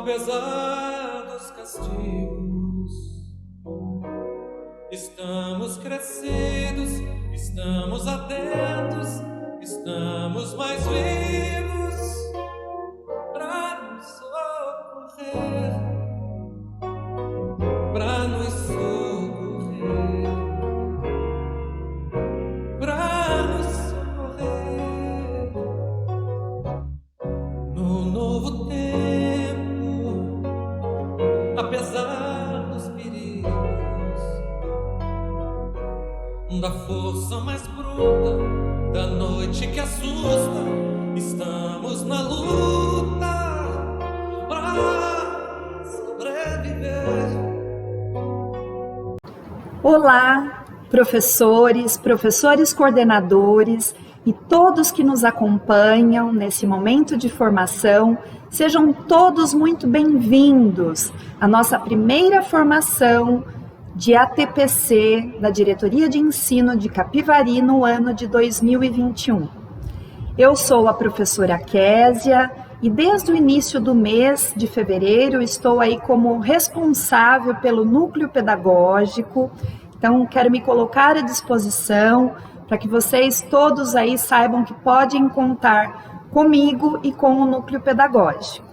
Apesar dos castigos, estamos crescidos, estamos atentos, estamos mais vivos pra nos socorrer, pra nos socorrer, pra nos socorrer no novo tempo, apesar dos perigos, da força mais bruta, da noite que assusta, estamos na luta pra sobreviver. Olá, professores, professores coordenadores e todos que nos acompanham nesse momento de formação, sejam todos muito bem-vindos à nossa primeira formação de ATPC da Diretoria de Ensino de Capivari no ano de 2021. Eu sou a professora Késia e desde o início do mês de fevereiro estou aí como responsável pelo núcleo pedagógico, então quero me colocar à disposição para que vocês todos aí saibam que podem contar comigo e com o núcleo pedagógico.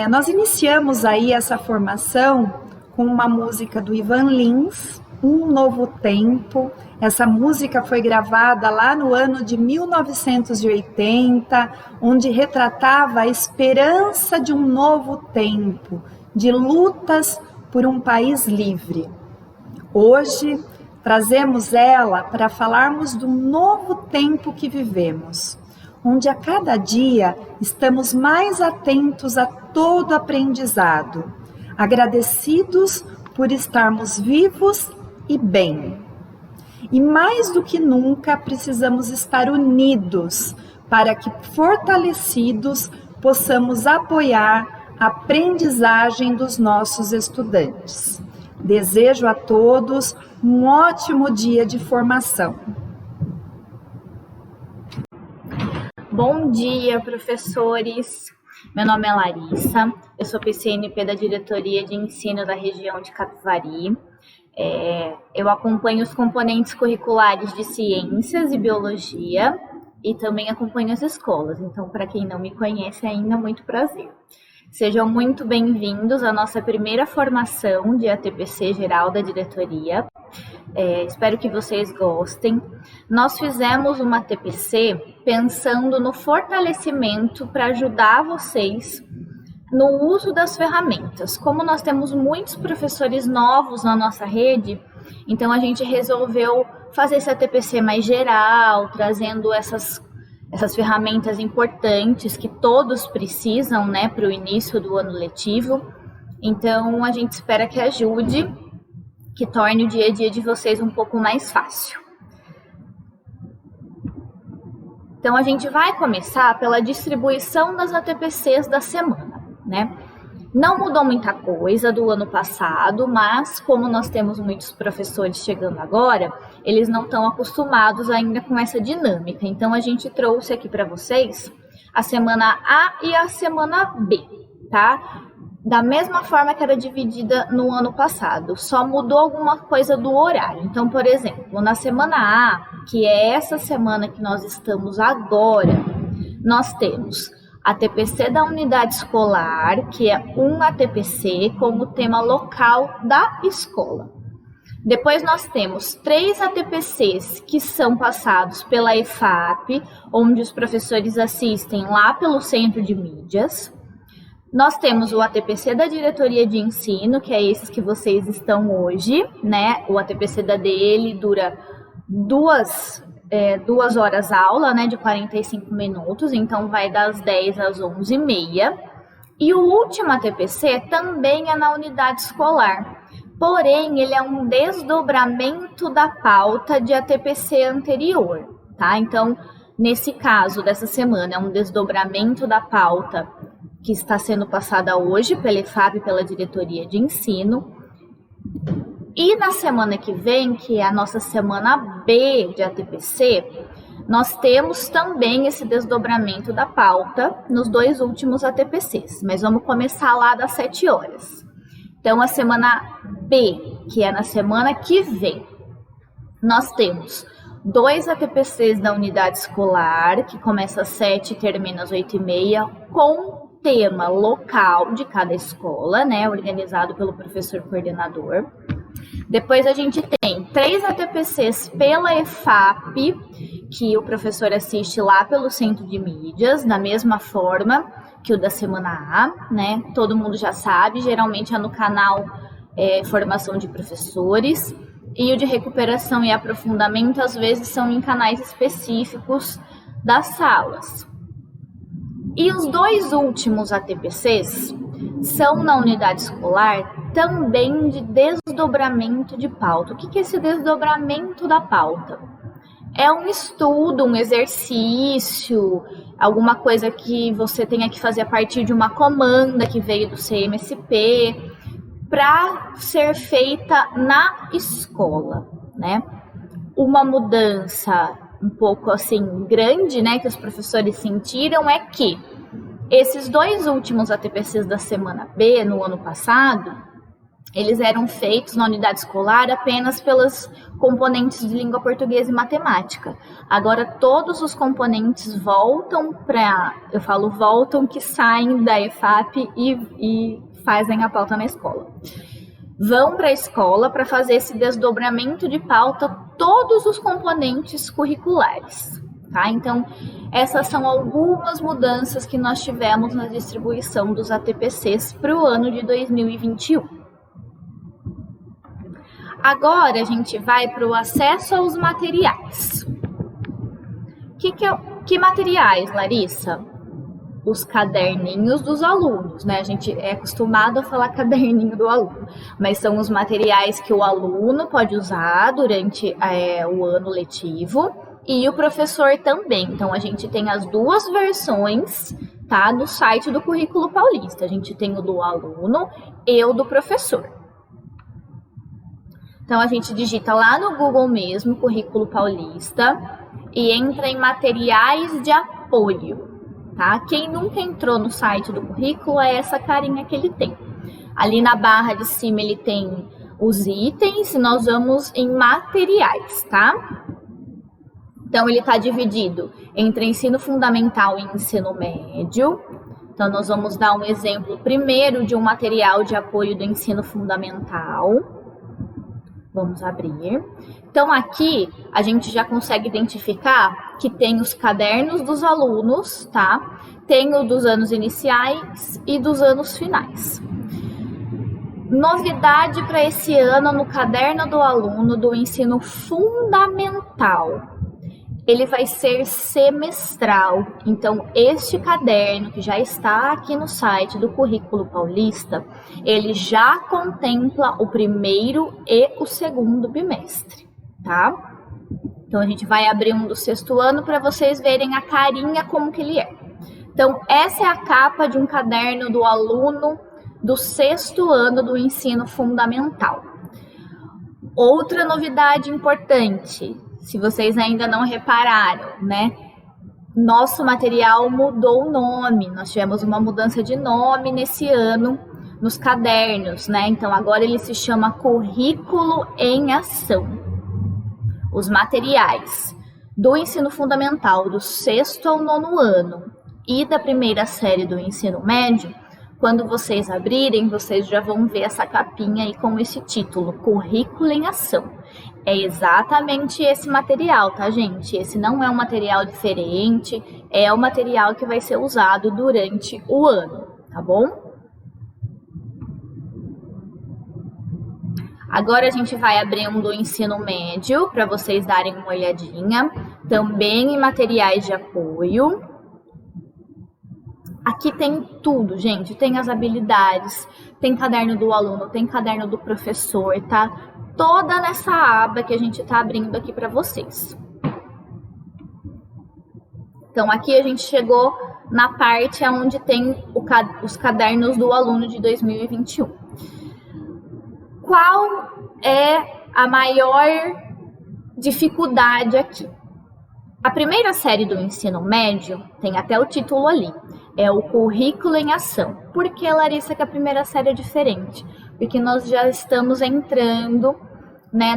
Nós iniciamos aí essa formação com uma música do Ivan Lins, Um Novo Tempo. Essa música foi gravada lá no ano de 1980, onde retratava a esperança de um novo tempo, de lutas por um país livre. Hoje, trazemos ela para falarmos do novo tempo que vivemos, onde a cada dia estamos mais atentos a todo aprendizado, agradecidos por estarmos vivos e bem. E mais do que nunca precisamos estar unidos para que, fortalecidos, possamos apoiar a aprendizagem dos nossos estudantes. Desejo a todos um ótimo dia de formação. Bom dia, professores! Meu nome é Larissa, eu sou PCNP da Diretoria de Ensino da região de Capivari. Eu acompanho os componentes curriculares de Ciências e Biologia e também acompanho as escolas. Então, para quem não me conhece ainda, muito prazer. Sejam muito bem-vindos à nossa primeira formação de ATPC geral da diretoria. Espero que vocês gostem. Nós fizemos uma ATPC pensando no fortalecimento para ajudar vocês no uso das ferramentas. Como nós temos muitos professores novos na nossa rede, então a gente resolveu fazer esse ATPC mais geral, trazendo essas ferramentas importantes que todos precisam, né, para o início do ano letivo. Então, a gente espera que ajude, que torne o dia a dia de vocês um pouco mais fácil. Então, a gente vai começar pela distribuição das ATPCs da semana, né? Não mudou muita coisa do ano passado, mas como nós temos muitos professores chegando agora, eles não estão acostumados ainda com essa dinâmica. Então, a gente trouxe aqui para vocês a semana A e a semana B, tá? Da mesma forma que era dividida no ano passado, só mudou alguma coisa do horário. Então, por exemplo, na semana A, que é essa semana que nós estamos agora, nós temos a ATPC da unidade escolar, que é um ATPC como tema local da escola. Depois nós temos 3 ATPCs que são passados pela EFAP, onde os professores assistem lá pelo centro de mídias. Nós temos o ATPC da diretoria de ensino, que é esse que vocês estão hoje, né? O ATPC da DL dura 2 horas aula, né, de 45 minutos, então vai das 10 às 11h30. E o último ATPC também é na unidade escolar, porém ele é um desdobramento da pauta de ATPC anterior, tá? Então, nesse caso dessa semana, é um desdobramento da pauta que está sendo passada hoje pela EFAP e pela diretoria de ensino. E na semana que vem, que é a nossa semana B de ATPC, nós temos também esse desdobramento da pauta nos 2 últimos ATPCs, mas vamos começar lá das 7 horas. Então, a semana B, que é na semana que vem, nós temos 2 ATPCs da unidade escolar, que começa às 7 e termina às 8h30, com tema local de cada escola, né, organizado pelo professor coordenador. Depois a gente tem 3 ATPCs pela EFAP, que o professor assiste lá pelo Centro de Mídias, da mesma forma que o da semana A, né? Todo mundo já sabe, geralmente é no canal Formação de Professores, e o de recuperação e aprofundamento, às vezes, são em canais específicos das salas. E os 2 últimos ATPCs são na unidade escolar também de desdobramento de pauta. O que é esse desdobramento da pauta? É um estudo, um exercício, alguma coisa que você tenha que fazer a partir de uma comanda que veio do CMSP, para ser feita na escola, né? Uma mudança um pouco assim grande, né, que os professores sentiram é que esses 2 últimos ATPCs da semana B, no ano passado, eles eram feitos na unidade escolar apenas pelas componentes de língua portuguesa e matemática. Agora todos os componentes voltam para, eu falo voltam, que saem da EFAP e fazem a pauta na escola. Vão para a escola para fazer esse desdobramento de pauta, todos os componentes curriculares, tá? Então, essas são algumas mudanças que nós tivemos na distribuição dos ATPCs para o ano de 2021. Agora, a gente vai para o acesso aos materiais. Que materiais, Larissa? Os caderninhos dos alunos, né? A gente é acostumado a falar caderninho do aluno, mas são os materiais que o aluno pode usar durante o ano letivo e o professor também. Então, a gente tem as 2 versões, tá? No site do Currículo Paulista. A gente tem o do aluno e o do professor. Então, a gente digita lá no Google mesmo, Currículo Paulista, e entra em materiais de apoio. Tá? Quem nunca entrou no site do currículo é essa carinha que ele tem. Ali na barra de cima ele tem os itens e nós vamos em materiais, tá? Então ele está dividido entre ensino fundamental e ensino médio. Então nós vamos dar um exemplo primeiro de um material de apoio do ensino fundamental. Vamos abrir. Então aqui a gente já consegue identificar que tem os cadernos dos alunos, tá? Tem o dos anos iniciais e dos anos finais. Novidade para esse ano no caderno do aluno do ensino fundamental. Ele vai ser semestral. Então, este caderno que já está aqui no site do Currículo Paulista, ele já contempla o primeiro e o segundo bimestre, tá? Então, a gente vai abrir um do 6º ano para vocês verem a carinha como que ele é. Então, essa é a capa de um caderno do aluno do 6º ano do ensino fundamental. Outra novidade importante, se vocês ainda não repararam, né? Nosso material mudou o nome, nós tivemos uma mudança de nome nesse ano nos cadernos, né? Então agora ele se chama Currículo em Ação. Os materiais do ensino fundamental do 6º ao 9º ano e da primeira série do ensino médio, quando vocês abrirem, vocês já vão ver essa capinha aí com esse título, Currículo em Ação. É exatamente esse material, tá, gente? Esse não é um material diferente, é o material que vai ser usado durante o ano, tá bom? Agora a gente vai abrir um do ensino médio para vocês darem uma olhadinha, também em materiais de apoio. Aqui tem tudo, gente, tem as habilidades, tem caderno do aluno, tem caderno do professor, tá? Toda nessa aba que a gente tá abrindo aqui para vocês. Então, aqui a gente chegou na parte onde tem os cadernos do aluno de 2021. Qual é a maior dificuldade aqui? A primeira série do ensino médio tem até o título ali, é o Currículo em Ação. Por que, Larissa, que a primeira série é diferente? Porque nós já estamos entrando, né,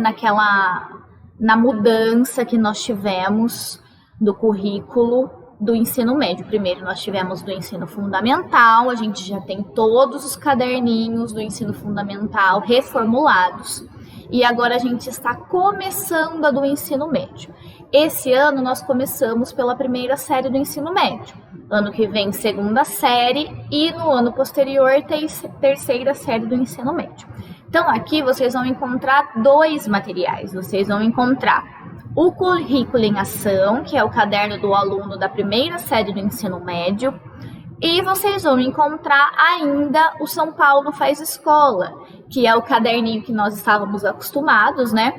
na mudança que nós tivemos do currículo do ensino médio. Primeiro nós tivemos do ensino fundamental, a gente já tem todos os caderninhos do ensino fundamental reformulados. E agora a gente está começando a do ensino médio. Esse ano nós começamos pela primeira série do ensino médio. Ano que vem, segunda série e no ano posterior, terceira série do ensino médio. Então aqui vocês vão encontrar dois materiais. Vocês vão encontrar o Currículo em Ação, que é o caderno do aluno da primeira série do ensino médio, e vocês vão encontrar ainda o São Paulo Faz Escola, que é o caderninho que nós estávamos acostumados, né?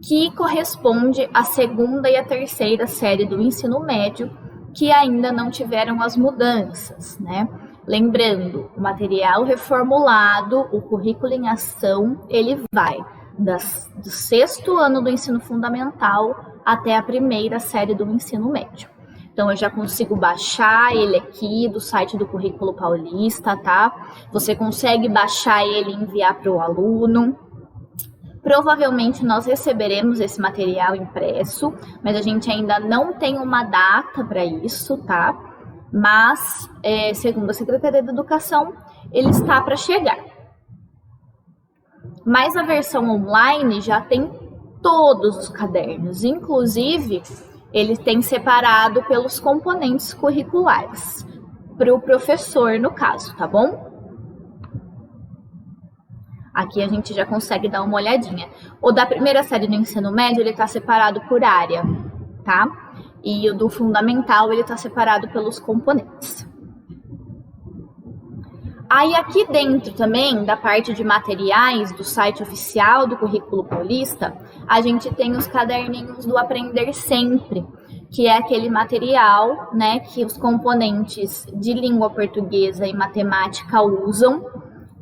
Que corresponde à segunda e à terceira série do ensino médio, que ainda não tiveram as mudanças, né? Lembrando, o material reformulado, o Currículo em Ação, ele vai do sexto ano do ensino fundamental até a primeira série do ensino médio. Então, eu já consigo baixar ele aqui do site do Currículo Paulista, tá? Você consegue baixar ele e enviar para o aluno. Provavelmente nós receberemos esse material impresso, mas a gente ainda não tem uma data para isso, tá? Mas, segundo a Secretaria da Educação, ele está para chegar. Mas a versão online já tem todos os cadernos, inclusive ele tem separado pelos componentes curriculares, para o professor no caso, tá bom? Aqui a gente já consegue dar uma olhadinha. O da primeira série do ensino médio, ele está separado por área, tá? E o do fundamental, ele está separado pelos componentes. Aí aqui dentro também, da parte de materiais do site oficial do Currículo Paulista, a gente tem os caderninhos do Aprender Sempre, que é aquele material, né, que os componentes de língua portuguesa e matemática usam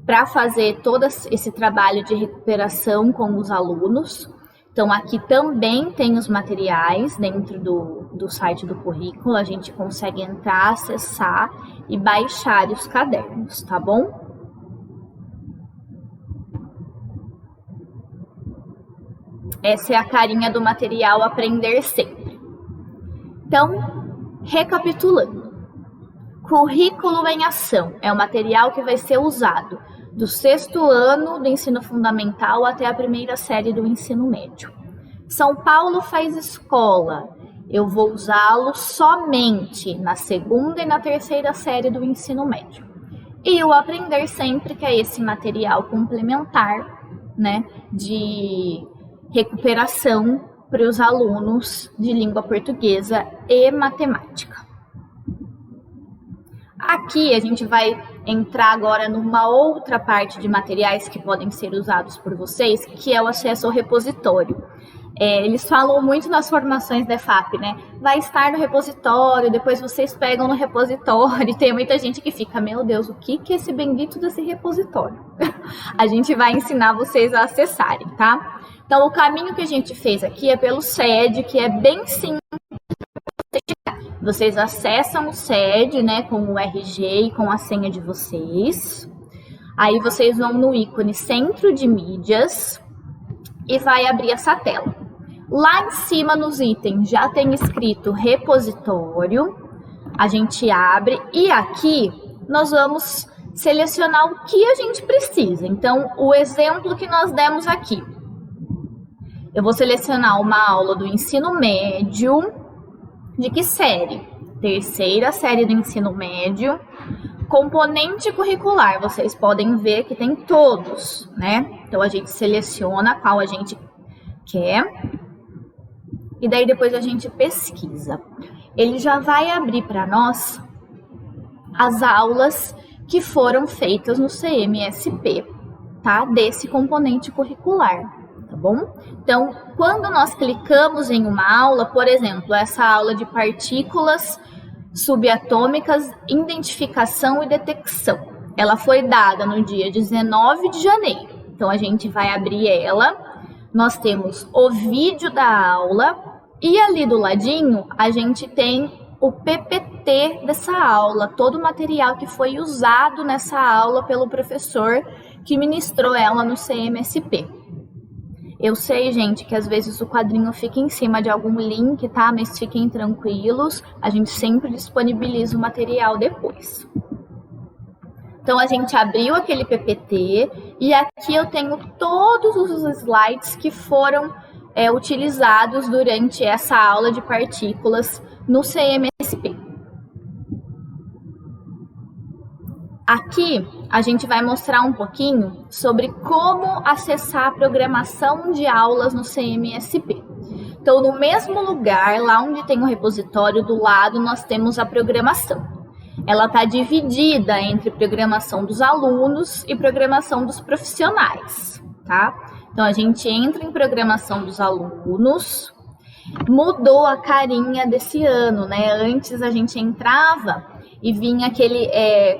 para fazer todo esse trabalho de recuperação com os alunos. Então, aqui também tem os materiais dentro do site do currículo, a gente consegue entrar, acessar e baixar os cadernos, tá bom? Essa é a carinha do material Aprender Sempre. Então, recapitulando. Currículo em Ação é o material que vai ser usado do sexto ano do ensino fundamental até a primeira série do ensino médio. São Paulo Faz Escola, eu vou usá-lo somente na segunda e na terceira série do ensino médio. E o Aprender Sempre, que é esse material complementar, né, de recuperação para os alunos de língua portuguesa e matemática. Aqui a gente vai entrar agora numa outra parte de materiais que podem ser usados por vocês, que é o acesso ao repositório. Eles falam muito nas formações da EFAP, né? Vai estar no repositório, depois vocês pegam no repositório. E tem muita gente que fica, meu Deus, o que é esse bendito desse repositório? A gente vai ensinar vocês a acessarem, tá? Então, o caminho que a gente fez aqui é pelo SED, que é bem simples. Vocês acessam o SED, né, com o RG e com a senha de vocês. Aí vocês vão no ícone Centro de Mídias e vai abrir essa tela. Lá em cima nos itens já tem escrito repositório. A gente abre e aqui nós vamos selecionar o que a gente precisa. Então, o exemplo que nós demos aqui. Eu vou selecionar uma aula do ensino médio. De que série? Terceira série do ensino médio. Componente curricular, vocês podem ver que tem todos, né? Então, a gente seleciona qual a gente quer. E daí, depois a gente pesquisa. Ele já vai abrir para nós as aulas que foram feitas no CMSP, tá? Desse componente curricular. Tá bom? Então, quando nós clicamos em uma aula, por exemplo, essa aula de partículas subatômicas, identificação e detecção, ela foi dada no dia 19 de janeiro. Então, a gente vai abrir ela, nós temos o vídeo da aula E ali do ladinho, a gente tem o PPT dessa aula, todo o material que foi usado nessa aula pelo professor que ministrou ela no CMSP. Eu sei, gente, que às vezes o quadrinho fica em cima de algum link, tá? Mas fiquem tranquilos, a gente sempre disponibiliza o material depois. Então, a gente abriu aquele PPT e aqui eu tenho todos os slides que foram utilizados durante essa aula de partículas no CMSP. Aqui a gente vai mostrar um pouquinho sobre como acessar a programação de aulas no CMSP. Então, no mesmo lugar, lá onde tem o repositório, do lado nós temos a programação. Ela está dividida entre programação dos alunos e programação dos profissionais, tá? Então, a gente entra em programação dos alunos, mudou a carinha desse ano, né? Antes a gente entrava e vinha aquele,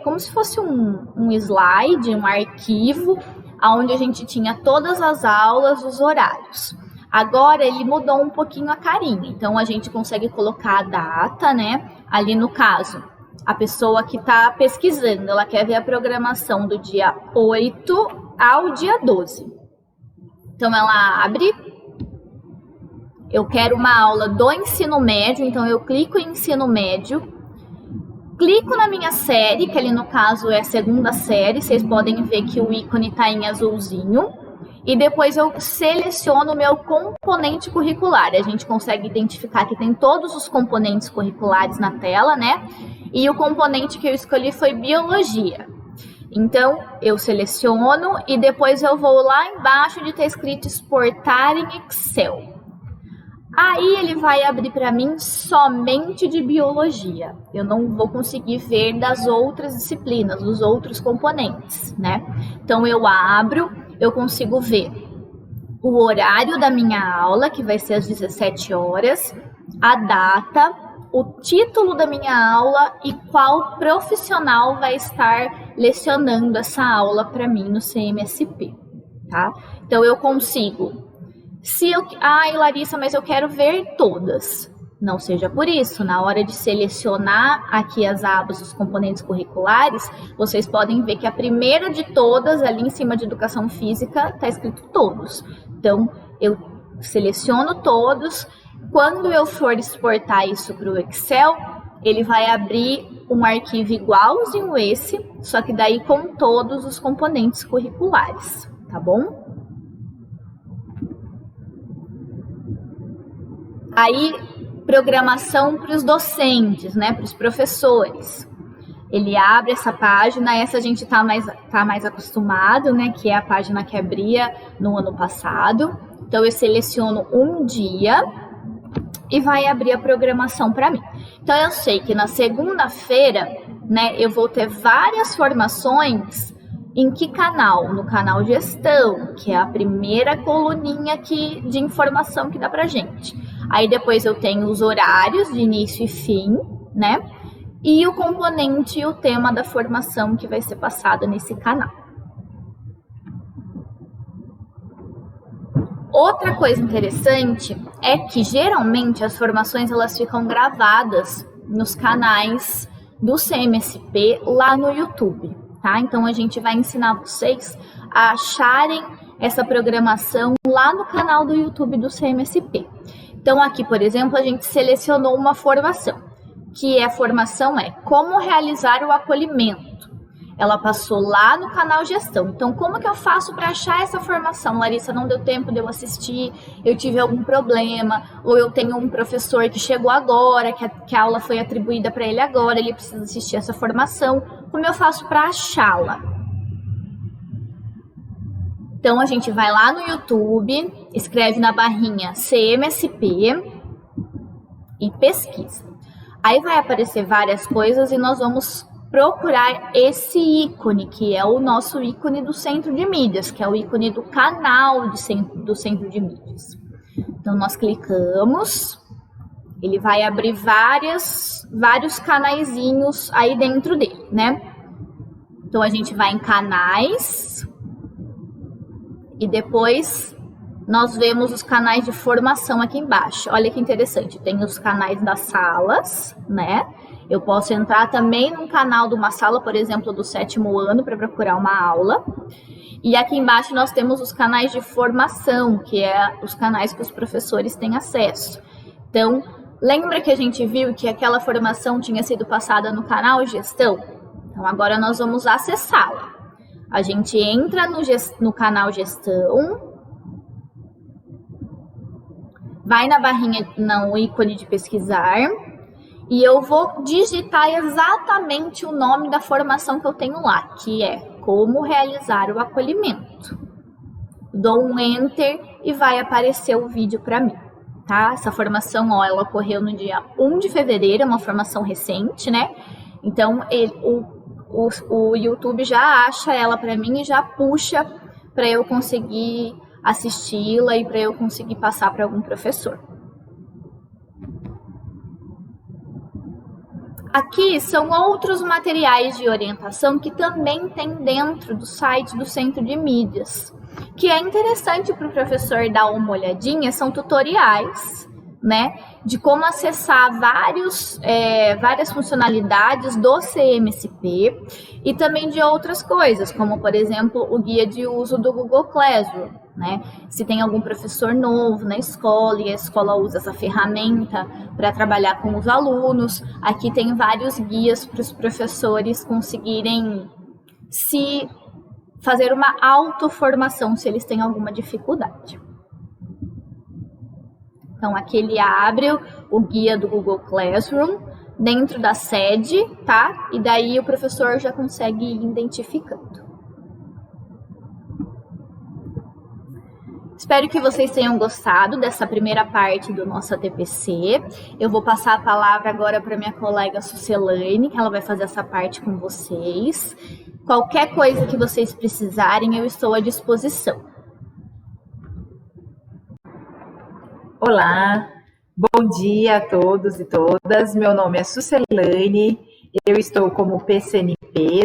como se fosse um slide, um arquivo, onde a gente tinha todas as aulas, os horários. Agora ele mudou um pouquinho a carinha, então a gente consegue colocar a data, né? Ali no caso, a pessoa que está pesquisando, ela quer ver a programação do dia 8 ao dia 12. Então ela abre, eu quero uma aula do ensino médio, então eu clico em ensino médio, clico na minha série, que ali no caso é a segunda série, vocês podem ver que o ícone está em azulzinho, e depois eu seleciono o meu componente curricular. A gente consegue identificar que tem todos os componentes curriculares na tela, né? E o componente que eu escolhi foi biologia. Então, eu seleciono e depois eu vou lá embaixo onde está escrito exportar em Excel. Aí ele vai abrir para mim somente de biologia. Eu não vou conseguir ver das outras disciplinas, dos outros componentes, né? Então eu abro, eu consigo ver o horário da minha aula, que vai ser às 17 horas, a data, o título da minha aula e qual profissional vai estar lecionando essa aula para mim no CMSP, tá? Então eu consigo. Ai, Larissa, mas eu quero ver todas. Não seja por isso, na hora de selecionar aqui as abas, os componentes curriculares, vocês podem ver que a primeira de todas, ali em cima de educação física, está escrito todos. Então, eu seleciono todos. Quando eu for exportar isso para o Excel, ele vai abrir um arquivo igualzinho esse, só que daí com todos os componentes curriculares, tá bom? Aí, programação para os docentes, né, para os professores. Ele abre essa página, essa a gente tá mais acostumado, né, que é a página que abria no ano passado. Então, eu seleciono um dia e vai abrir a programação para mim. Então, eu sei que na segunda-feira, né, eu vou ter várias formações. Em que canal? No canal Gestão, que é a primeira coluninha aqui de informação que dá pra gente. Aí depois eu tenho os horários de início e fim, né? E o componente e o tema da formação que vai ser passada nesse canal. Outra coisa interessante é que geralmente as formações elas ficam gravadas nos canais do CMSP lá no YouTube, tá? Então a gente vai ensinar vocês a acharem essa programação lá no canal do YouTube do CMSP. Então aqui, por exemplo, a gente selecionou uma formação, que a formação é como realizar o acolhimento. Ela passou lá no canal Gestão. Então, como que eu faço para achar essa formação? Larissa, não deu tempo de eu assistir, eu tive algum problema, ou eu tenho um professor que chegou agora, que a aula foi atribuída para ele agora, ele precisa assistir essa formação. Como eu faço para achá-la? Então, a gente vai lá no YouTube, escreve na barrinha CMSP e pesquisa. Aí vai aparecer várias coisas e nós vamos procurar esse ícone, que é o nosso ícone do Centro de Mídias, que é o ícone do canal do Centro de Mídias. Então, nós clicamos, ele vai abrir vários canaizinhos aí dentro dele, né? Então, a gente vai em canais e depois nós vemos os canais de formação aqui embaixo. Olha que interessante, tem os canais das salas, né? Eu posso entrar também num canal de uma sala, por exemplo, do 7º ano para procurar uma aula. E aqui embaixo nós temos os canais de formação, que é os canais que os professores têm acesso. Então, lembra que a gente viu que aquela formação tinha sido passada no canal Gestão? Então, agora nós vamos acessá-la. A gente entra no canal Gestão, vai na barrinha, no ícone de pesquisar, e eu vou digitar exatamente o nome da formação que eu tenho lá, que é Como Realizar o Acolhimento. Dou um Enter e vai aparecer o vídeo para mim, tá? Essa formação, ó, ela ocorreu no dia 1 de fevereiro, é uma formação recente, né? Então, o YouTube já acha ela para mim e já puxa para eu conseguir assisti-la e para eu conseguir passar para algum professor. Aqui são outros materiais de orientação que também tem dentro do site do Centro de Mídias, que é interessante para o professor dar uma olhadinha, são tutoriais, né, de como acessar várias funcionalidades do CMSP e também de outras coisas, como, por exemplo, o guia de uso do Google Classroom, né? Se tem algum professor novo na escola e a escola usa essa ferramenta para trabalhar com os alunos, aqui tem vários guias para os professores conseguirem se fazer uma autoformação se eles têm alguma dificuldade. Então, aqui ele abre o guia do Google Classroom dentro da sede, tá? E daí o professor já consegue ir identificando. Espero que vocês tenham gostado dessa primeira parte do nosso ATPC. Eu vou passar a palavra agora para minha colega Sucelane, que ela vai fazer essa parte com vocês. Qualquer coisa que vocês precisarem, eu estou à disposição. Olá, bom dia a todos e todas. Meu nome é Sucelane, eu estou como PCNP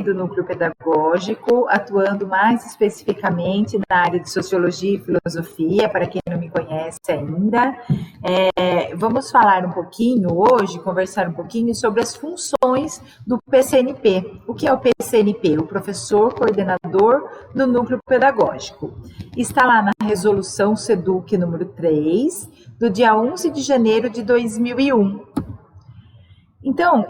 do Núcleo Pedagógico, atuando mais especificamente na área de Sociologia e Filosofia, para quem não me conhece ainda. Vamos falar um pouquinho hoje, conversar um pouquinho sobre as funções do PCNP. O que é o PCNP? O Professor Coordenador do Núcleo Pedagógico. Está lá na Resolução SEDUC número 3, do dia 11 de janeiro de 2001. Então,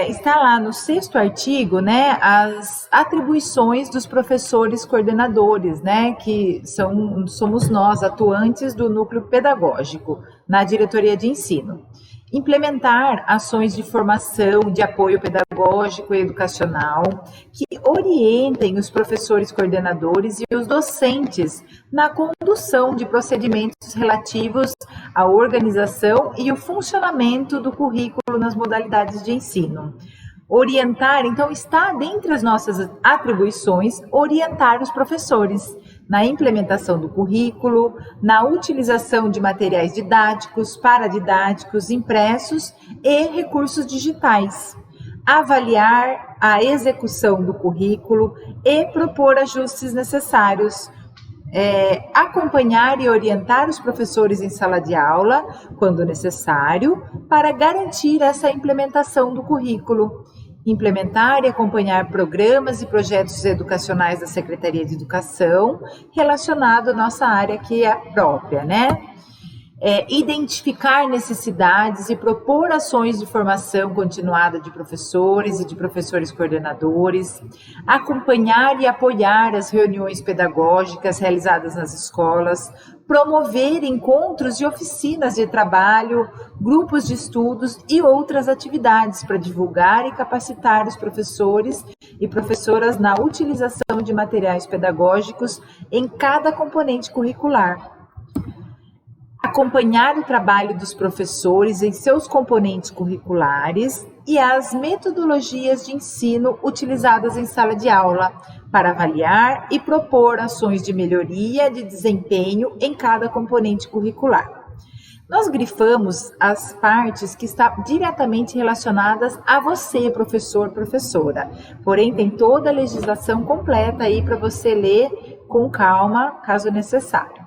está lá no 6º artigo, né, as atribuições dos professores coordenadores, né, que somos nós, atuantes do núcleo pedagógico, na diretoria de ensino. Implementar ações de formação, de apoio pedagógico e educacional que orientem os professores coordenadores e os docentes na condução de procedimentos relativos à organização e o funcionamento do currículo nas modalidades de ensino. Orientar, então, está dentre as nossas atribuições, orientar os professores na implementação do currículo, na utilização de materiais didáticos, paradidáticos, impressos e recursos digitais, avaliar a execução do currículo e propor ajustes necessários, acompanhar e orientar os professores em sala de aula, quando necessário, para garantir essa implementação do currículo. Implementar e acompanhar programas e projetos educacionais da Secretaria de Educação relacionado à nossa área que é a própria, né? Identificar necessidades e propor ações de formação continuada de professores e de professores coordenadores, acompanhar e apoiar as reuniões pedagógicas realizadas nas escolas, promover encontros e oficinas de trabalho, grupos de estudos e outras atividades para divulgar e capacitar os professores e professoras na utilização de materiais pedagógicos em cada componente curricular. Acompanhar o trabalho dos professores em seus componentes curriculares e as metodologias de ensino utilizadas em sala de aula, para avaliar e propor ações de melhoria de desempenho em cada componente curricular. Nós grifamos as partes que estão diretamente relacionadas a você, professor, professora. Porém, tem toda a legislação completa aí para você ler com calma, caso necessário.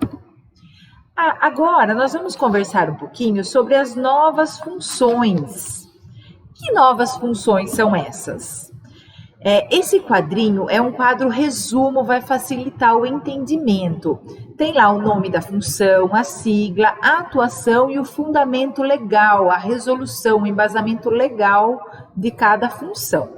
Agora, nós vamos conversar um pouquinho sobre as novas funções. Que novas funções são essas? Esse quadrinho é um quadro resumo, vai facilitar o entendimento. Tem lá o nome da função, a sigla, a atuação e o fundamento legal, a resolução, o embasamento legal de cada função.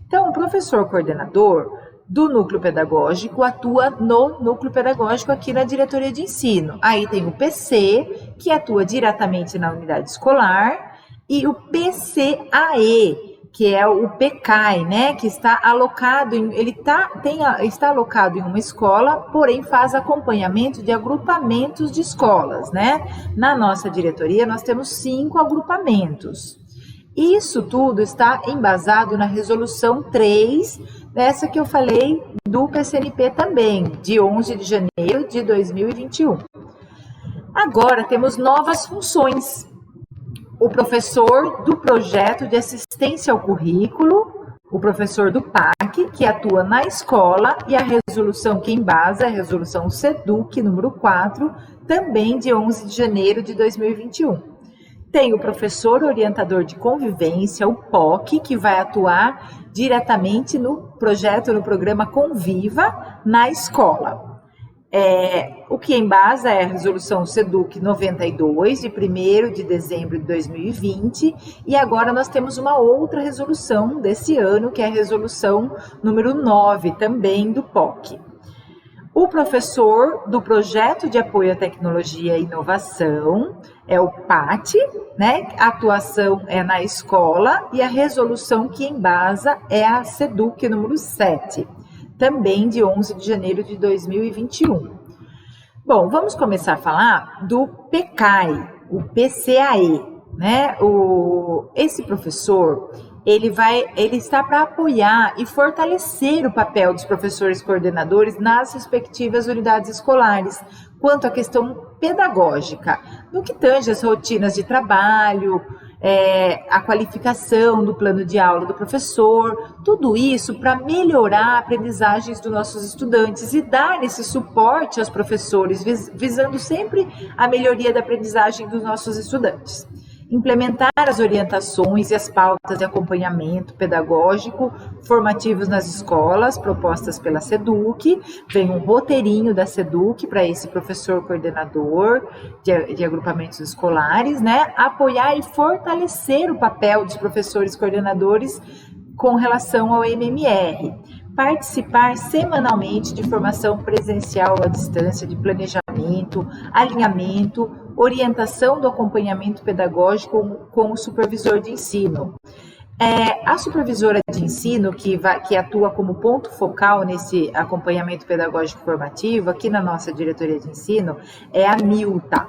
Então, o professor coordenador do núcleo pedagógico atua no núcleo pedagógico aqui na diretoria de ensino. Aí tem o PC, que atua diretamente na unidade escolar, e o PCAE, que é o PECAI, né, que está alocado está alocado em uma escola, porém faz acompanhamento de agrupamentos de escolas, né? Na nossa diretoria nós temos 5 agrupamentos. Isso tudo está embasado na resolução 3, essa que eu falei do PCNP também, de 11 de janeiro de 2021. Agora temos novas funções. O professor do projeto de assistência ao currículo, o professor do PAC, que atua na escola, e a resolução que embasa é a resolução SEDUC número 4, também de 11 de janeiro de 2021. Tem o professor orientador de convivência, o POC, que vai atuar diretamente no projeto, no programa Conviva, na escola. O que embasa é a resolução SEDUC 92, de 1º de dezembro de 2020, e agora nós temos uma outra resolução desse ano, que é a resolução número 9, também do POC. O professor do projeto de apoio à tecnologia e inovação é o PAT, né? A atuação é na escola, e a resolução que embasa é a SEDUC número 7. Também de 11 de janeiro de 2021. Bom, vamos começar a falar do PECAI, o PCAE, né? Esse professor, ele está para apoiar e fortalecer o papel dos professores coordenadores nas respectivas unidades escolares, quanto à questão pedagógica, no que tange as rotinas de trabalho, a qualificação do plano de aula do professor, tudo isso para melhorar a aprendizagem dos nossos estudantes e dar esse suporte aos professores, visando sempre a melhoria da aprendizagem dos nossos estudantes. Implementar as orientações e as pautas de acompanhamento pedagógico formativos nas escolas propostas pela SEDUC. Vem um roteirinho da SEDUC para esse professor coordenador de agrupamentos escolares, né? Apoiar e fortalecer o papel dos professores coordenadores com relação ao MMR. Participar semanalmente de formação presencial à distância, de planejamento, alinhamento, orientação do acompanhamento pedagógico com o supervisor de ensino. A supervisora de ensino, que atua como ponto focal nesse acompanhamento pedagógico formativo, aqui na nossa diretoria de ensino, é a Milta.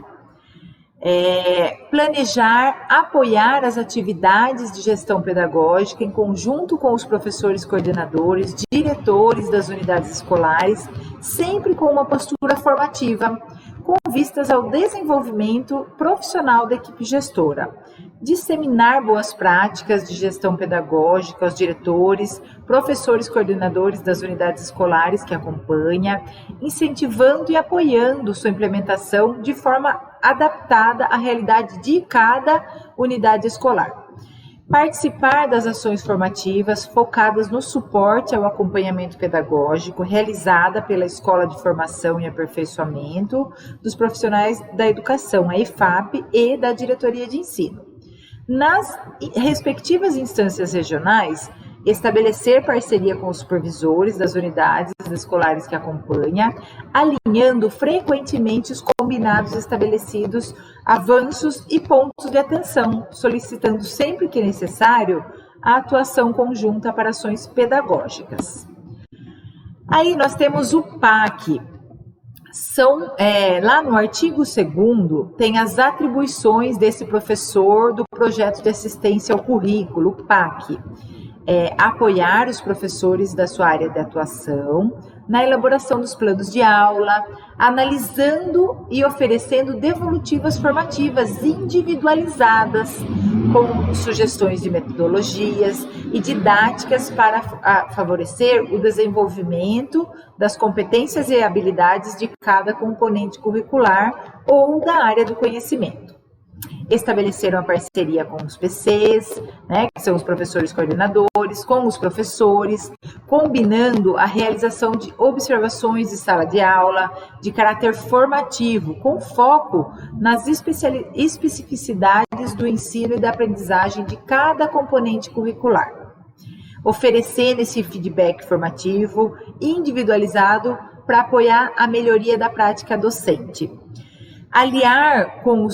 Planejar, apoiar as atividades de gestão pedagógica em conjunto com os professores coordenadores, diretores das unidades escolares, sempre com uma postura formativa, com vistas ao desenvolvimento profissional da equipe gestora. Disseminar boas práticas de gestão pedagógica aos diretores, professores coordenadores das unidades escolares que acompanha, incentivando e apoiando sua implementação de forma adaptada à realidade de cada unidade escolar. Participar das ações formativas focadas no suporte ao acompanhamento pedagógico realizada pela Escola de Formação e Aperfeiçoamento dos Profissionais da Educação, a EFAP, e da Diretoria de Ensino. Nas respectivas instâncias regionais, estabelecer parceria com os supervisores das unidades escolares que acompanha, alinhando frequentemente os combinados estabelecidos, avanços e pontos de atenção, solicitando sempre que necessário a atuação conjunta para ações pedagógicas. Aí nós temos o PAC. Lá no artigo 2º, tem as atribuições desse professor do projeto de assistência ao currículo, o PAC. Apoiar os professores da sua área de atuação na elaboração dos planos de aula, analisando e oferecendo devolutivas formativas individualizadas com sugestões de metodologias e didáticas para favorecer o desenvolvimento das competências e habilidades de cada componente curricular ou da área do conhecimento. Estabeleceram a parceria com os PCs, que são os professores coordenadores, com os professores, combinando a realização de observações de sala de aula de caráter formativo, com foco nas especificidades do ensino e da aprendizagem de cada componente curricular, oferecendo esse feedback formativo individualizado para apoiar a melhoria da prática docente. Aliar com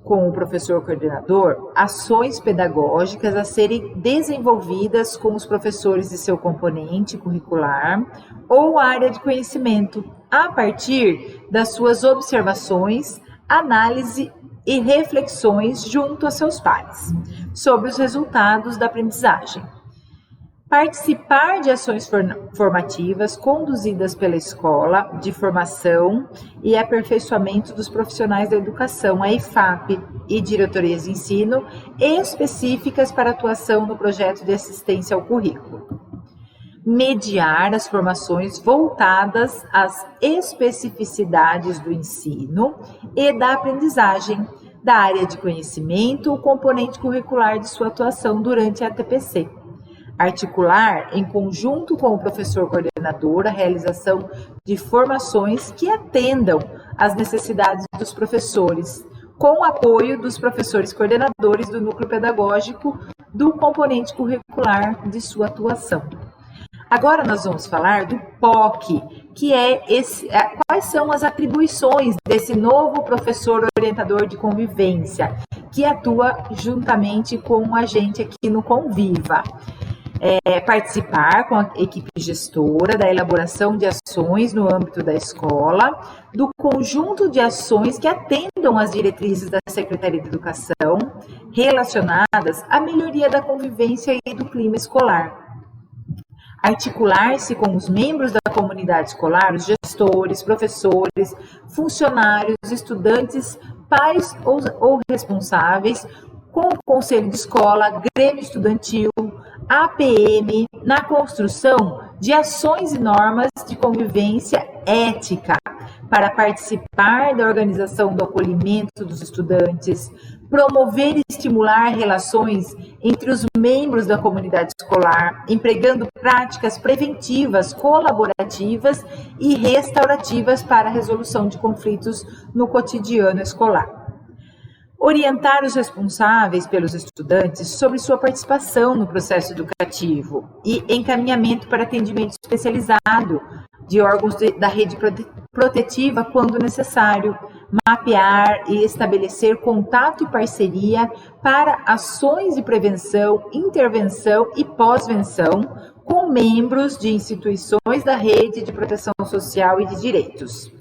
o professor coordenador ações pedagógicas a serem desenvolvidas com os professores de seu componente curricular ou área de conhecimento, a partir das suas observações, análise e reflexões junto a seus pares, sobre os resultados da aprendizagem. Participar de ações formativas conduzidas pela Escola de Formação e Aperfeiçoamento dos Profissionais da Educação, a EFAP, e diretorias de ensino específicas para atuação no projeto de assistência ao currículo. Mediar as formações voltadas às especificidades do ensino e da aprendizagem, da área de conhecimento, o componente curricular de sua atuação durante a ATPC. Articular, em conjunto com o professor coordenador, a realização de formações que atendam às necessidades dos professores, com o apoio dos professores coordenadores do núcleo pedagógico do componente curricular de sua atuação. Agora nós vamos falar do POC, que quais são as atribuições desse novo professor orientador de convivência, que atua juntamente com a gente aqui no Conviva. Participar com a equipe gestora da elaboração de ações no âmbito da escola, do conjunto de ações que atendam às diretrizes da Secretaria de Educação relacionadas à melhoria da convivência e do clima escolar. Articular-se com os membros da comunidade escolar, os gestores, professores, funcionários, estudantes, pais ou responsáveis, com o Conselho de Escola, Grêmio Estudantil, APM, na construção de ações e normas de convivência ética, para participar da organização do acolhimento dos estudantes, promover e estimular relações entre os membros da comunidade escolar, empregando práticas preventivas, colaborativas e restaurativas para a resolução de conflitos no cotidiano escolar. Orientar os responsáveis pelos estudantes sobre sua participação no processo educativo e encaminhamento para atendimento especializado de órgãos da rede protetiva quando necessário, mapear e estabelecer contato e parceria para ações de prevenção, intervenção e pós-venção com membros de instituições da rede de proteção social e de direitos.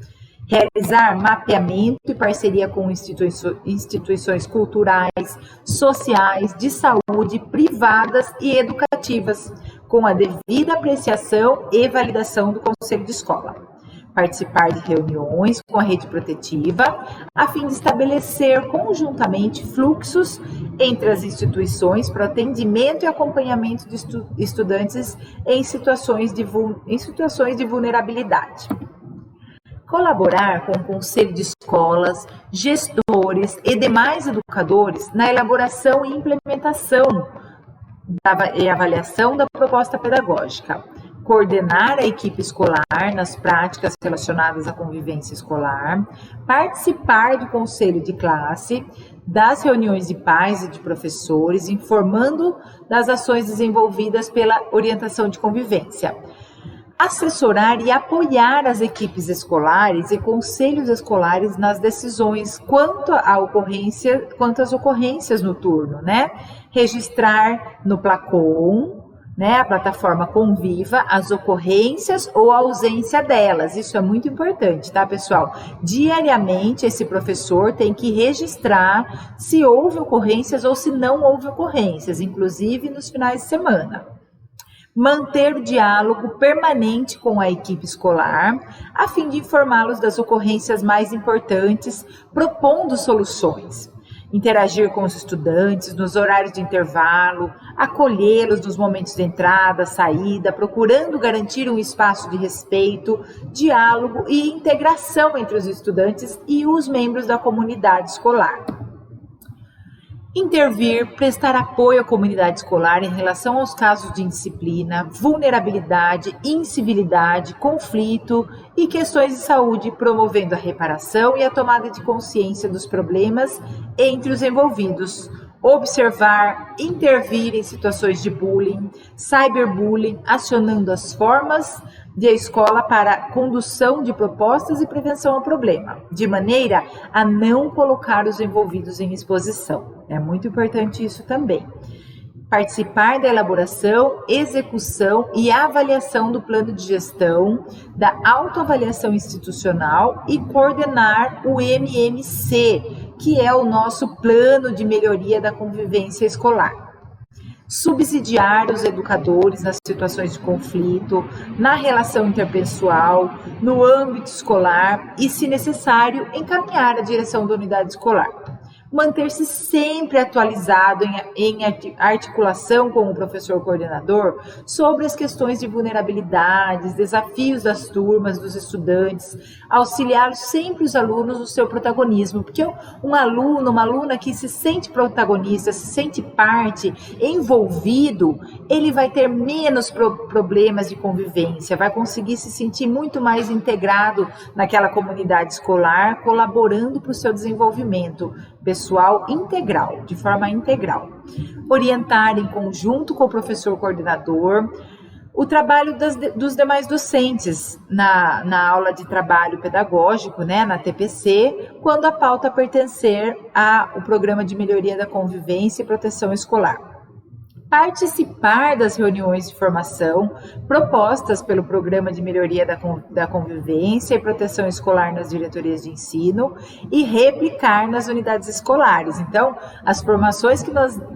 Realizar mapeamento e parceria com instituições culturais, sociais, de saúde, privadas e educativas, com a devida apreciação e validação do Conselho de Escola. Participar de reuniões com a rede protetiva, a fim de estabelecer conjuntamente fluxos entre as instituições para atendimento e acompanhamento de estudantes em situações de vulnerabilidade. Colaborar com o Conselho de Escolas, gestores e demais educadores na elaboração e implementação e avaliação da proposta pedagógica. Coordenar a equipe escolar nas práticas relacionadas à convivência escolar. Participar do conselho de classe, das reuniões de pais e de professores, informando das ações desenvolvidas pela orientação de convivência. Assessorar e apoiar as equipes escolares e conselhos escolares nas decisões quanto às ocorrências no turno, Registrar no Placon, a plataforma Conviva, as ocorrências ou a ausência delas. Isso é muito importante, tá, pessoal? Diariamente, esse professor tem que registrar se houve ocorrências ou se não houve ocorrências, inclusive nos finais de semana. Manter o diálogo permanente com a equipe escolar, a fim de informá-los das ocorrências mais importantes, propondo soluções. interagir com os estudantes nos horários de intervalo, acolhê-los nos momentos de entrada, saída, procurando garantir um espaço de respeito, diálogo e integração entre os estudantes e os membros da comunidade escolar. Intervir, prestar apoio à comunidade escolar em relação aos casos de indisciplina, vulnerabilidade, incivilidade, conflito e questões de saúde, promovendo a reparação e a tomada de consciência dos problemas entre os envolvidos. Observar, intervir em situações de bullying, cyberbullying, acionando as formas de escola para condução de propostas e prevenção ao problema, de maneira a não colocar os envolvidos em exposição. É muito importante isso também. Participar da elaboração, execução e avaliação do plano de gestão, da autoavaliação institucional e coordenar o MMC, que é o nosso plano de melhoria da convivência escolar. Subsidiar os educadores nas situações de conflito, na relação interpessoal, no âmbito escolar e, se necessário, encaminhar a direção da unidade escolar. Manter-se sempre atualizado em articulação com o professor coordenador sobre as questões de vulnerabilidades, desafios das turmas, dos estudantes, auxiliar sempre os alunos no seu protagonismo, porque um aluno, uma aluna que se sente protagonista, se sente parte, envolvido, ele vai ter menos problemas de convivência, vai conseguir se sentir muito mais integrado naquela comunidade escolar, colaborando para o seu desenvolvimento pessoal integral, de forma integral. Orientar em conjunto com o professor coordenador o trabalho dos demais docentes na aula de trabalho pedagógico, né, na TPC, quando a pauta pertencer ao programa de melhoria da convivência e proteção escolar. Participar das reuniões de formação propostas pelo Programa de Melhoria da Convivência e Proteção Escolar nas diretorias de ensino e replicar nas unidades escolares. Então, as formações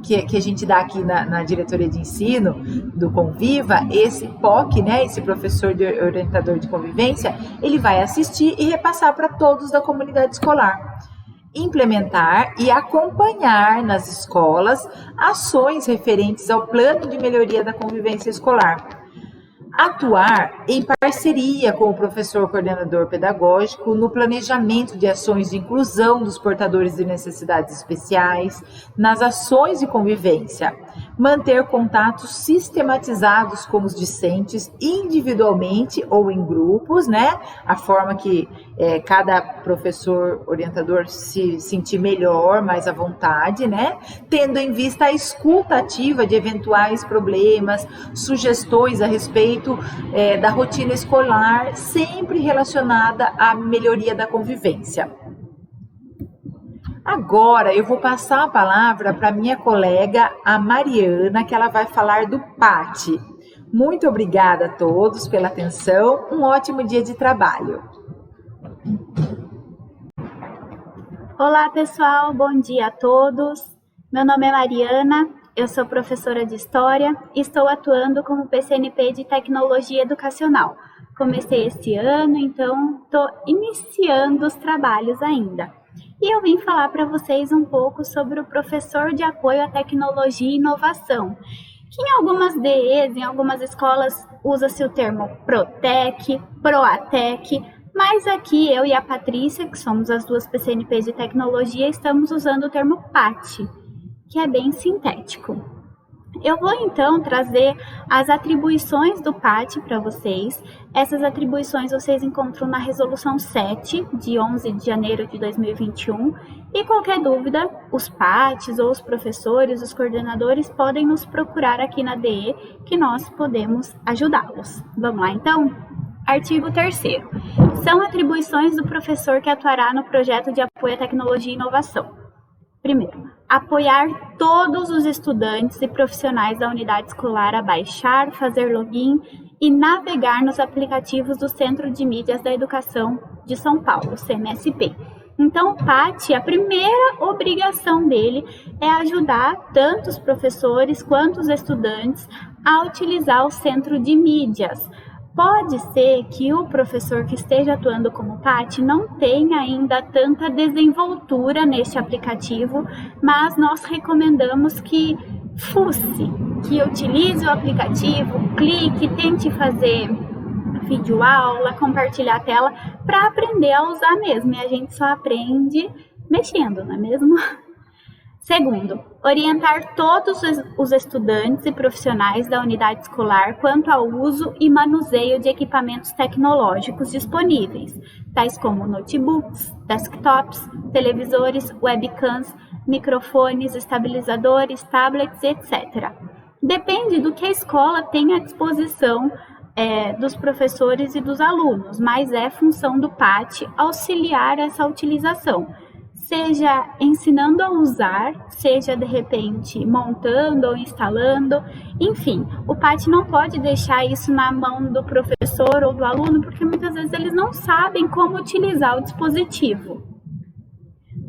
que a gente dá aqui na diretoria de ensino do Conviva, esse POC, né, esse professor orientador de convivência, ele vai assistir e repassar para todos da comunidade escolar. Implementar e acompanhar nas escolas ações referentes ao plano de melhoria da convivência escolar. Atuar em parceria com o professor coordenador pedagógico no planejamento de ações de inclusão dos portadores de necessidades especiais, nas ações de convivência. Manter contatos sistematizados com os discentes individualmente ou em grupos, né? A forma que cada professor orientador se sentir melhor, mais à vontade, né? Tendo em vista a escuta ativa de eventuais problemas, sugestões a respeito da rotina escolar, sempre relacionada à melhoria da convivência. Agora eu vou passar a palavra para minha colega, a Mariana, que ela vai falar do PAT. Muito obrigada a todos pela atenção, um ótimo dia de trabalho. Olá pessoal, bom dia a todos. Meu nome é Mariana, eu sou professora de História e estou atuando como PCNP de Tecnologia Educacional. Comecei esse ano, então estou iniciando os trabalhos ainda. E eu vim falar para vocês um pouco sobre o professor de apoio à tecnologia e inovação, que em algumas DEs, em algumas escolas, usa-se o termo PROTEC, PROATEC, mas aqui eu e a Patrícia, que somos as duas PCNPs de tecnologia, estamos usando o termo PAT, que é bem sintético. Eu vou então trazer as atribuições do PAT para vocês. Essas atribuições vocês encontram na Resolução 7, de 11 de janeiro de 2021. E qualquer dúvida, os PATs ou os professores, os coordenadores podem nos procurar aqui na DE, que nós podemos ajudá-los. Vamos lá então? Artigo 3º. São atribuições do professor que atuará no projeto de apoio à tecnologia e inovação. Primeiro, apoiar todos os estudantes e profissionais da unidade escolar a baixar, fazer login e navegar nos aplicativos do Centro de Mídias da Educação de São Paulo, CMSP. Então, o PAT, a primeira obrigação dele é ajudar tanto os professores quanto os estudantes a utilizar o Centro de Mídias. Pode ser que o professor que esteja atuando como PAT não tenha ainda tanta desenvoltura neste aplicativo, mas nós recomendamos que fuce, que utilize o aplicativo, clique, tente fazer videoaula, compartilhar a tela para aprender a usar mesmo. E a gente só aprende mexendo, não é mesmo? Segundo, orientar todos os estudantes e profissionais da unidade escolar quanto ao uso e manuseio de equipamentos tecnológicos disponíveis, tais como notebooks, desktops, televisores, webcams, microfones, estabilizadores, tablets, etc. Depende do que a escola tem à disposição dos professores e dos alunos, mas é função do PAT auxiliar essa utilização, seja ensinando a usar, seja de repente montando ou instalando, enfim, o PAT não pode deixar isso na mão do professor ou do aluno, porque muitas vezes eles não sabem como utilizar o dispositivo.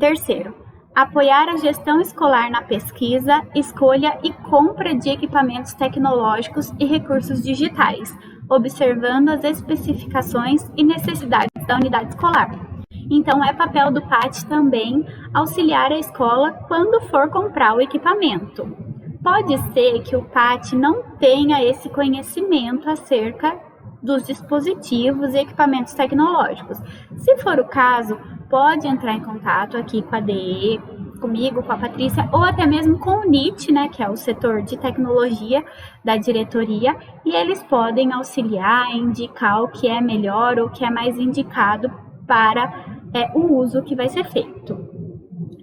Terceiro, apoiar a gestão escolar na pesquisa, escolha e compra de equipamentos tecnológicos e recursos digitais, observando as especificações e necessidades da unidade escolar. Então, é papel do PAT também auxiliar a escola quando for comprar o equipamento. Pode ser que o PAT não tenha esse conhecimento acerca dos dispositivos e equipamentos tecnológicos. Se for o caso, pode entrar em contato aqui com a DE, comigo, com a Patrícia, ou até mesmo com o NIT, né, que é o setor de tecnologia da diretoria, e eles podem auxiliar, indicar o que é melhor ou o que é mais indicado para o uso que vai ser feito.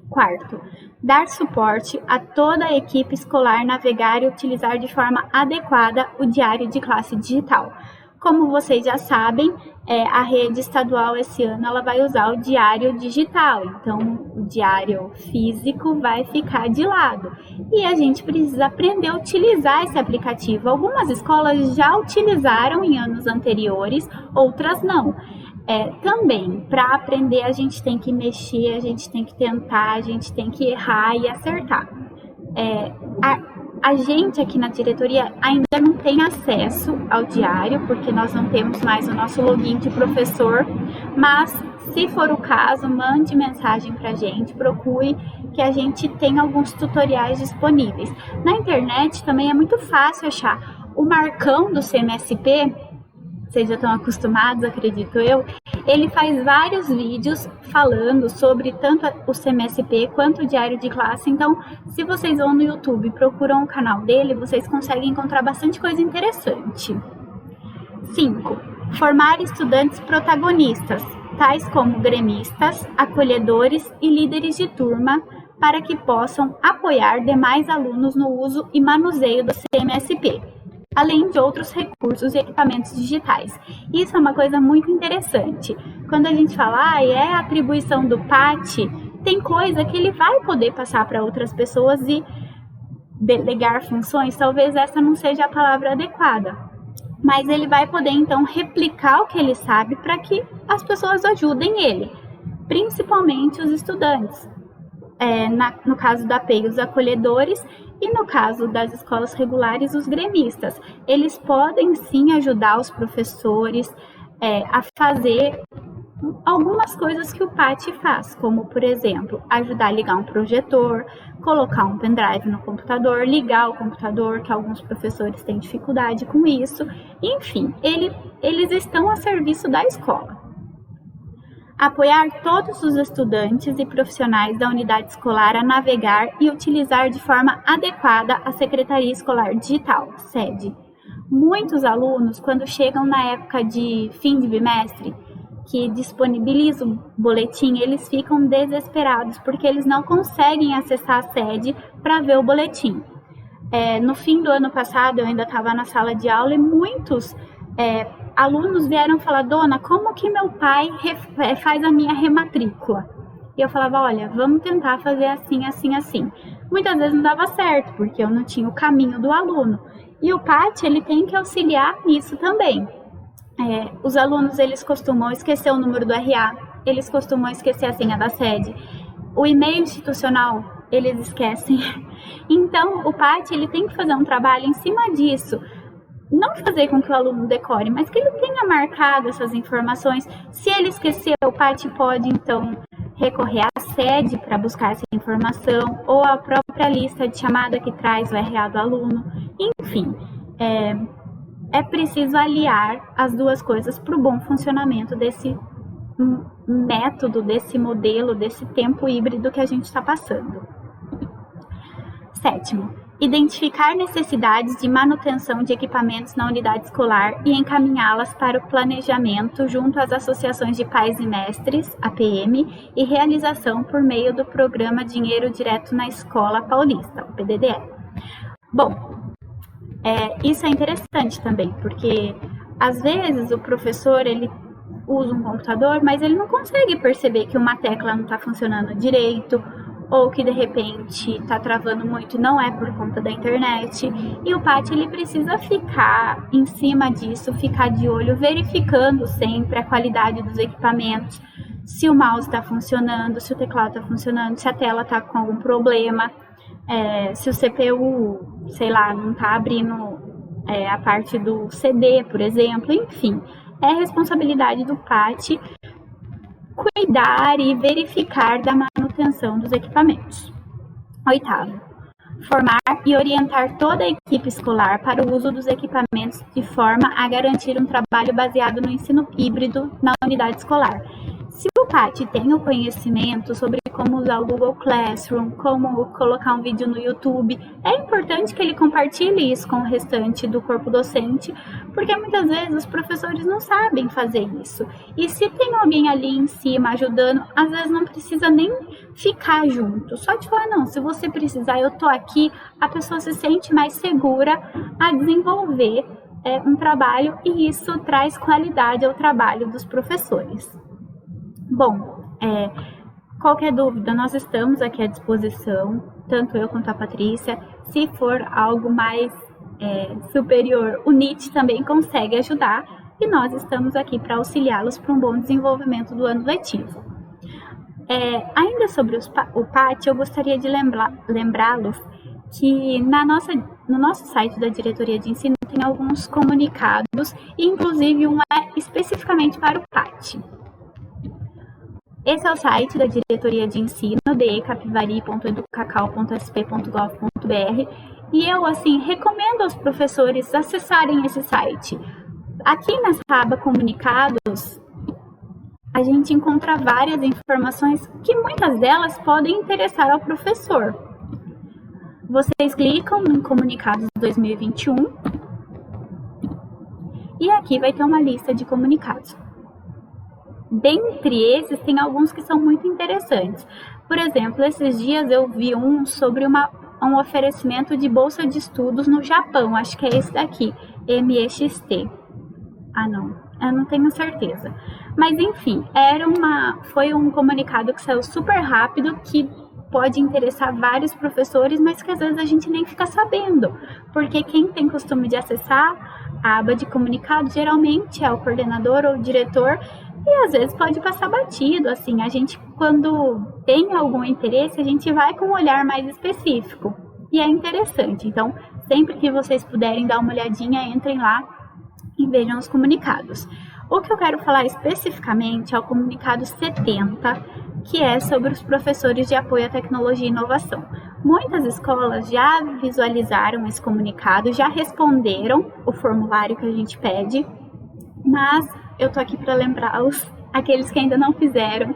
Quarto, dar suporte a toda a equipe escolar navegar e utilizar de forma adequada o diário de classe digital. Como vocês já sabem, a rede estadual esse ano ela vai usar o diário digital, então o diário físico vai ficar de lado. E a gente precisa aprender a utilizar esse aplicativo. Algumas escolas já utilizaram em anos anteriores, outras não. Também, para aprender, a gente tem que mexer, a gente tem que tentar, a gente tem que errar e acertar. A gente aqui na diretoria ainda não tem acesso ao diário, porque nós não temos mais o nosso login de professor, mas se for o caso, mande mensagem para a gente, procure que a gente tem alguns tutoriais disponíveis. Na internet também é muito fácil achar. O Marcão do CMSP, vocês já estão acostumados, acredito eu, ele faz vários vídeos falando sobre tanto o CMSP quanto o diário de classe. Então, se vocês vão no YouTube e procuram o canal dele, vocês conseguem encontrar bastante coisa interessante. 5. Formar estudantes protagonistas, tais como gremistas, acolhedores e líderes de turma, para que possam apoiar demais alunos no uso e manuseio do CMSP, além de outros recursos e equipamentos digitais. Isso é uma coisa muito interessante. Quando a gente fala, é a atribuição do PAT, tem coisa que ele vai poder passar para outras pessoas e delegar funções, talvez essa não seja a palavra adequada. Mas ele vai poder, então, replicar o que ele sabe para que as pessoas ajudem ele, principalmente os estudantes. No caso da APEI, os acolhedores, e no caso das escolas regulares, os gremistas. Eles podem sim ajudar os professores a fazer algumas coisas que o PAT faz, como, por exemplo, ajudar a ligar um projetor, colocar um pendrive no computador, ligar o computador, que alguns professores têm dificuldade com isso. Enfim, eles estão a serviço da escola. Apoiar todos os estudantes e profissionais da unidade escolar a navegar e utilizar de forma adequada a Secretaria Escolar Digital, SED. Muitos alunos, quando chegam na época de fim de bimestre, que disponibiliza o boletim, eles ficam desesperados, porque eles não conseguem acessar a SED para ver o boletim. No fim do ano passado, eu ainda estava na sala de aula e muitos alunos vieram falar: dona, como que meu pai faz a minha rematrícula? E eu falava: olha, vamos tentar fazer assim, assim, assim. Muitas vezes não dava certo, porque eu não tinha o caminho do aluno. E o PAT, ele tem que auxiliar nisso também. Os alunos, eles costumam esquecer o número do RA, eles costumam esquecer a senha da sede. O e-mail institucional, eles esquecem. Então, o PAT, ele tem que fazer um trabalho em cima disso, não fazer com que o aluno decore, mas que ele tenha marcado essas informações. Se ele esqueceu, o PAT pode, então, recorrer à sede para buscar essa informação, ou à própria lista de chamada que traz o RA do aluno. Enfim, é preciso aliar as duas coisas para o bom funcionamento desse método, desse modelo, desse tempo híbrido que a gente está passando. 7º, identificar necessidades de manutenção de equipamentos na unidade escolar e encaminhá-las para o planejamento junto às associações de pais e mestres, APM, e realização por meio do programa Dinheiro Direto na Escola Paulista, o PDDE. Bom, isso é interessante também, porque às vezes o professor ele usa um computador, mas ele não consegue perceber que uma tecla não está funcionando direito, ou que de repente está travando muito e não é por conta da internet. E o PAT ele precisa ficar em cima disso, ficar de olho, verificando sempre a qualidade dos equipamentos, se o mouse está funcionando, se o teclado está funcionando, se a tela está com algum problema, se o CPU, sei lá, não está abrindo a parte do CD, por exemplo. Enfim, é responsabilidade do PAT cuidar e verificar da manutenção dos equipamentos. 8º, formar e orientar toda a equipe escolar para o uso dos equipamentos de forma a garantir um trabalho baseado no ensino híbrido na unidade escolar. Se o PAT tem o conhecimento sobre como usar o Google Classroom, como colocar um vídeo no YouTube, é importante que ele compartilhe isso com o restante do corpo docente, porque muitas vezes os professores não sabem fazer isso. E se tem alguém ali em cima ajudando, às vezes não precisa nem ficar junto, só de falar, não, se você precisar, eu tô aqui, a pessoa se sente mais segura a desenvolver um trabalho, e isso traz qualidade ao trabalho dos professores. Bom, qualquer dúvida, nós estamos aqui à disposição, tanto eu quanto a Patrícia. Se for algo mais superior, o NIT também consegue ajudar, e nós estamos aqui para auxiliá-los para um bom desenvolvimento do ano letivo. Ainda sobre o PAT, eu gostaria de lembrá-los que no nosso site da Diretoria de Ensino tem alguns comunicados, e inclusive um é especificamente para o PAT. Esse é o site da Diretoria de Ensino, decapivari.educacau.sp.gov.br, e eu, recomendo aos professores acessarem esse site. Aqui nessa aba Comunicados, a gente encontra várias informações que muitas delas podem interessar ao professor. Vocês clicam no Comunicados 2021 e aqui vai ter uma lista de comunicados. Dentre esses, tem alguns que são muito interessantes. Por exemplo, esses dias eu vi um sobre um oferecimento de bolsa de estudos no Japão. Acho que é esse daqui, MEXT. Eu não tenho certeza. Mas enfim, foi um comunicado que saiu super rápido, que pode interessar vários professores, mas que às vezes a gente nem fica sabendo. Porque quem tem costume de acessar a aba de comunicado geralmente é o coordenador ou o diretor, e às vezes pode passar batido. A gente, quando tem algum interesse, a gente vai com um olhar mais específico, e é interessante. Então, sempre que vocês puderem dar uma olhadinha, entrem lá e vejam os comunicados. O que eu quero falar especificamente é o comunicado 70, que é sobre os professores de apoio à tecnologia e inovação. Muitas escolas já visualizaram esse comunicado, já responderam o formulário que a gente pede, mas eu tô aqui para lembrá-los, aqueles que ainda não fizeram,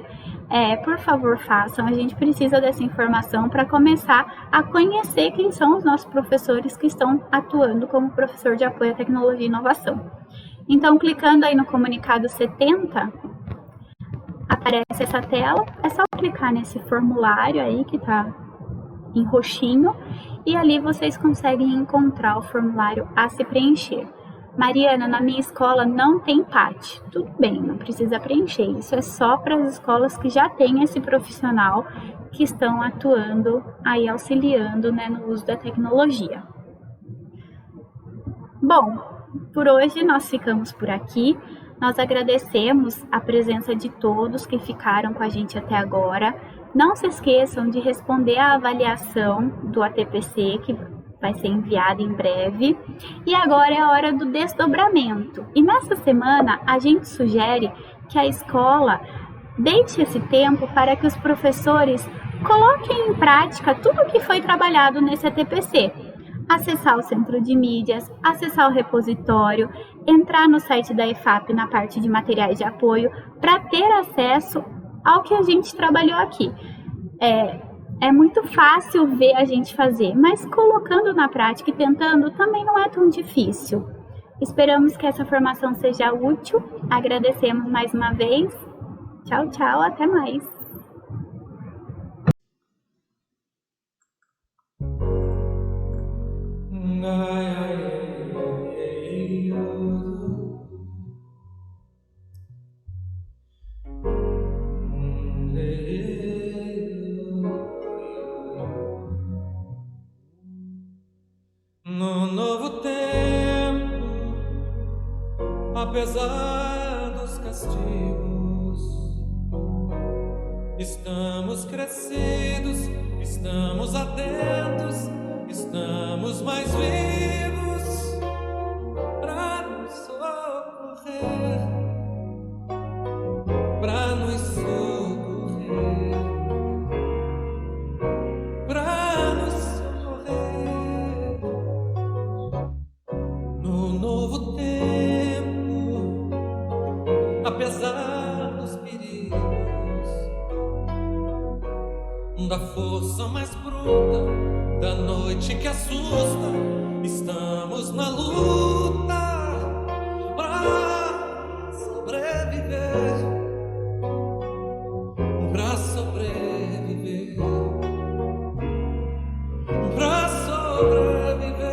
por favor façam. A gente precisa dessa informação para começar a conhecer quem são os nossos professores que estão atuando como professor de apoio à tecnologia e inovação. Então, clicando aí no comunicado 70, aparece essa tela, é só clicar nesse formulário aí que tá em roxinho, e ali vocês conseguem encontrar o formulário a se preencher. Mariana, na minha escola não tem PAT. Tudo bem, não precisa preencher. Isso é só para as escolas que já têm esse profissional, que estão atuando aí, auxiliando, no uso da tecnologia. Bom, por hoje nós ficamos por aqui. Nós agradecemos a presença de todos que ficaram com a gente até agora. Não se esqueçam de responder à avaliação do ATPC, que vai ser enviada em breve. E agora é a hora do desdobramento. E nessa semana a gente sugere que a escola deixe esse tempo para que os professores coloquem em prática tudo o que foi trabalhado nesse ATPC. Acessar o centro de mídias, acessar o repositório, entrar no site da EFAP na parte de materiais de apoio para ter acesso ao que a gente trabalhou aqui. É muito fácil ver a gente fazer, mas colocando na prática e tentando também não é tão difícil. Esperamos que essa formação seja útil. Agradecemos mais uma vez. Tchau, tchau, até mais. No novo tempo, apesar dos castigos, estamos crescidos, estamos atentos, estamos mais vivos para nos socorrer, para nos socorrer, para nos socorrer. No novo tempo, apesar dos perigos, da força mais bruta, da noite que assusta, estamos na luta pra sobreviver, pra sobreviver, pra sobreviver.